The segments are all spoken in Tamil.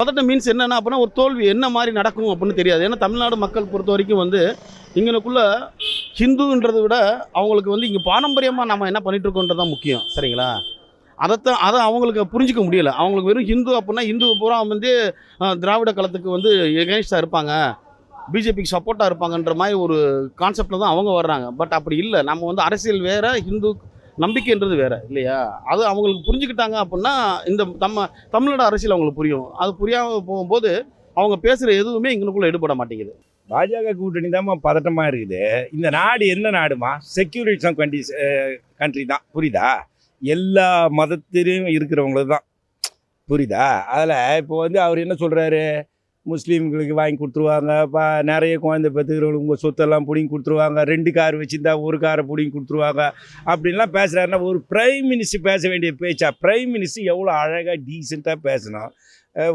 பதட்டம் மீன்ஸ் என்னன்னா அப்படின்னா ஒரு தோல்வி என்ன மாதிரி நடக்கும் அப்படின்னு தெரியாது. ஏன்னா தமிழ்நாடு மக்கள் பொறுத்த வரைக்கும் இங்கனுக்குள்ள ஹிந்துன்றதை விட அவங்களுக்கு இங்கே பாரம்பரியமாக நம்ம என்ன பண்ணிட்டு இருக்கோன்றது தான் முக்கியம். சரிங்களா? அதை அவங்களுக்கு புரிஞ்சிக்க முடியல. அவங்களுக்கு வெறும் ஹிந்து அப்படின்னா ஹிந்து பூரா திராவிட கலத்துக்கு எகென்ஸ்டாக இருப்பாங்க, பிஜேபிக்கு சப்போர்ட்டாக இருப்பாங்கன்ற மாதிரி ஒரு கான்செப்டில் தான் அவங்க வர்றாங்க. பட் அப்படி இல்லை. நம்ம அரசியல் வேறு, ஹிந்து நம்பிக்கைன்றது வேறு இல்லையா? அது அவங்களுக்கு புரிஞ்சுக்கிட்டாங்க அப்படின்னா இந்த தமிழ்நாடு அரசியல் அவங்களுக்கு புரியும். அது புரியாமல் போகும்போது அவங்க பேசுகிற எதுவுமே இங்கனுக்குள்ளே ஈடுபட மாட்டேங்குது. பாஜக கூட்டணி தான் பதட்டமாக இருக்குது. இந்த நாடு என்ன நாடுமா? செக்யூரிட்டிசம் கண்ட்ரி தான். புரியுதா? எல்லா மதத்திலையும் இருக்கிறவங்களுக்கு தான். புரியுதா? அதில் இப்போ அவர் என்ன சொல்கிறாரு, முஸ்லீம்களுக்கு வாங்கி கொடுத்துருவாங்க, நிறைய குழந்தை பெற்றுக்கிறவங்களுக்கு உங்கள் சொத்தெல்லாம் பிடிங்கி கொடுத்துருவாங்க, 2 கார் வச்சுருந்தா 1 காரை பிடிங்கி கொடுத்துருவாங்க அப்படின்லாம் பேசுகிறாருன்னா ஒரு பிரைம் மினிஸ்டர் பேச வேண்டிய பேச்சா? பிரைம் மினிஸ்டர் எவ்வளோ அழகாக டீசெண்டாக பேசணும்.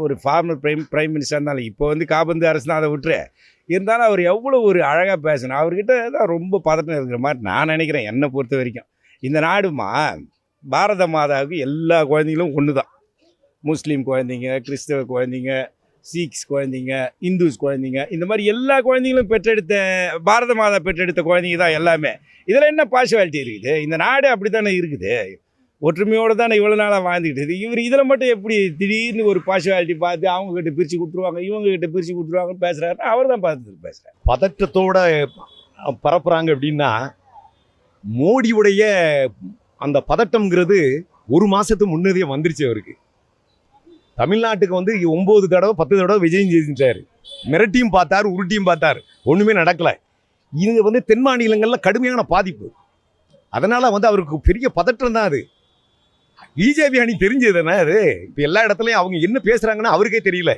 ஒரு ஃபார்மர் பிரைம் மினிஸ்டர் இருந்தாலும் இப்போ காபந்து அரசு தான், அதை விட்டுரு. இருந்தாலும் அவர் எவ்வளோ ஒரு அழகாக பேசணும். அவர்கிட்ட தான் ரொம்ப பதட்டம் இருக்கிற மாதிரி நான் நினைக்கிறேன். என்னை பொறுத்த வரைக்கும் இந்த நாடுமா பாரத மாதாவுக்கு எல்லா குழந்தைங்களும் ஒன்று தான். முஸ்லீம் குழந்தைங்க, கிறிஸ்தவ குழந்தைங்க, சீக்ஸ் குழந்தைங்க, இந்துஸ் குழந்தைங்க, இந்த மாதிரி எல்லா குழந்தைங்களும் பெற்றெடுத்த பாரத மாதா பெற்றெடுத்த குழந்தைங்க தான் எல்லாமே. இதில் என்ன பார்ஷுவாலிட்டி இருக்குது? இந்த நாடு அப்படி தானே இருக்குது. ஒற்றுமையோடு தானே இவ்வளோ நாளாக வாழ்ந்துக்கிட்டு. இவர் இதில் மட்டும் எப்படி திடீர்னு ஒரு பார்ஷுவாலிட்டி பார்த்து அவங்கக்கிட்ட பிரித்து கொடுத்துருவாங்க, இவங்ககிட்ட பிரித்து கொடுத்துருவாங்கன்னு பேசுகிறாருன்னா அவர் தான் பார்த்துட்டு பேசுகிறார். பதற்றத்தோட பரப்புகிறாங்க அப்படின்னா மோடியுடைய அந்த பதட்டம்ங்கிறது 1 மாதத்துக்கு முன்னதே வந்துருச்சு. அவருக்கு தமிழ்நாட்டுக்கு 9 தடவை 10 தடவை விஜயம் செஞ்சிட்டாரு. மிரட்டியும் பார்த்தார், உருட்டியும் பார்த்தார், ஒன்றுமே நடக்கலை. இது தென் மாநிலங்களில் கடுமையான பாதிப்பு. அதனால் அவருக்கு பெரிய பதற்றம் தான். அது பிஜேபி அணி தெரிஞ்சது தானே. அது இப்போ எல்லா இடத்துலையும் அவங்க என்ன பேசுகிறாங்கன்னு அவருக்கே தெரியல.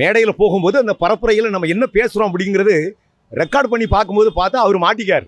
மேடையில் போகும்போது அந்த பரப்புரையில் நம்ம என்ன பேசுகிறோம் அப்படிங்கிறது ரெக்கார்ட் பண்ணி பார்க்கும்போது பார்த்தா அவர் மாட்டிக்கார்.